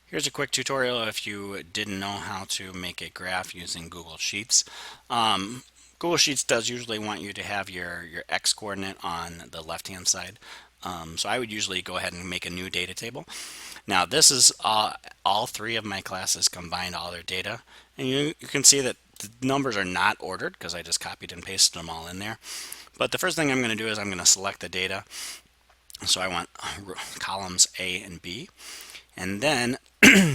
Here's a quick tutorial if you didn't know how to make a graph using Google Sheets. Um, Google Sheets does usually want you to have your X coordinate on the left hand side. So I would usually go ahead and make a new data table. Now this is all three of my classes combined all their data, and you can see that the numbers are not ordered because I just copied and pasted them all in there. But the first thing I'm going to do is I'm going to select the data. So I want columns A and B. And then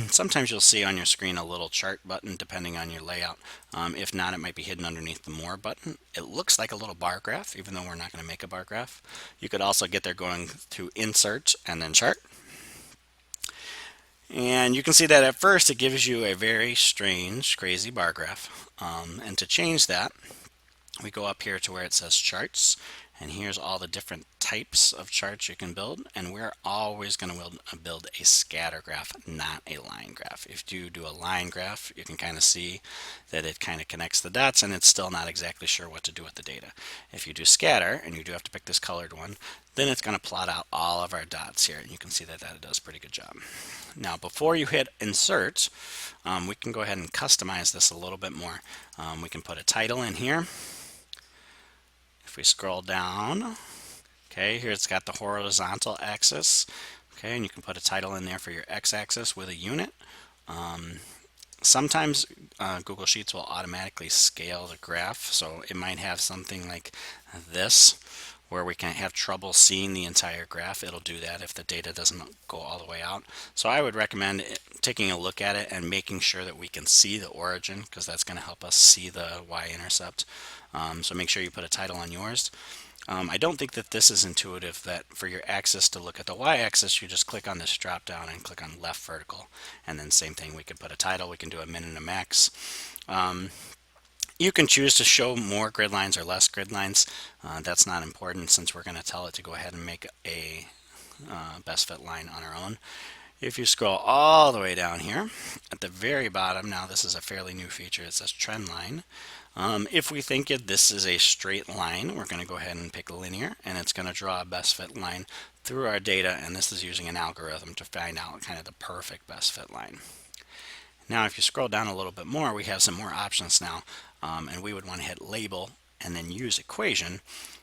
sometimes you'll see on your screen a little chart button depending on your layout. If not, it might be hidden underneath the More button. It looks like a little bar graph, even though we're not going to make a bar graph. You could also get there going to Insert and then Chart. And you can see that at first it gives you a very strange, crazy bar graph. And to change that, we go up here to where it says Charts, and here's all the different types of charts you can build, and we're always going to build a scatter graph, not a line graph. If you do a line graph, you can kind of see that it kind of connects the dots and it's still not exactly sure what to do with the data. If you do scatter, and you do have to pick this colored one, then it's going to plot out all of our dots here, and you can see that it does a pretty good job. Now before you hit insert, we can go ahead and customize this a little bit more. We can put a title in here. If we scroll down, okay, here it's got the horizontal axis, okay, and you can put a title in there for your x-axis with a unit. Sometimes Google Sheets will automatically scale the graph, so it might have something like this where we can have trouble seeing the entire graph. It'll do that if the data doesn't go all the way out. So I would recommend taking a look at it and making sure that we can see the origin, because that's going to help us see the y-intercept. So make sure you put a title on yours. I don't think that this is intuitive, that for your axis to look at the y-axis, you just click on this drop down and click on left vertical. And then same thing, we can put a title, we can do a min and a max. You can choose to show more grid lines or less grid lines. That's not important since we're going to tell it to go ahead and make a best fit line on our own. If you scroll all the way down here at the very bottom, now this is a fairly new feature, it says trend line. If we think this is a straight line, we're going to go ahead and pick linear, and it's going to draw a best fit line through our data, and this is using an algorithm to find out kind of the perfect best fit line. Now if you scroll down a little bit more, we have some more options now, and we would want to hit label and then use equation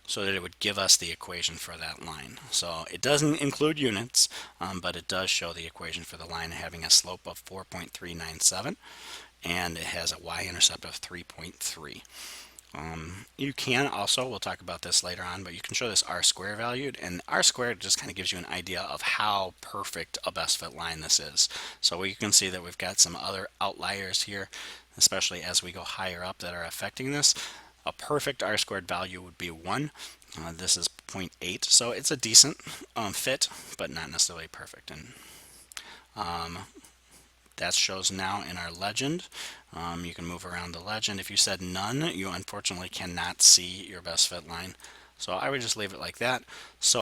so that it would give us the equation for that line. So it doesn't include units, but it does show the equation for the line having a slope of 4.397, and it has a y-intercept of 3.3. You can also, we'll talk about this later on, but you can show this r-square valued, and r-squared just kind of gives you an idea of how perfect a best fit line this is. So you can see that we've got some other outliers here, especially as we go higher up, that are affecting this. A perfect r-squared value would be 1. This is 0.8, so it's a decent fit, but not necessarily perfect. And that shows now in our legend. You can move around the legend. If you said none, you unfortunately cannot see your best fit line. So I would just leave it like that. So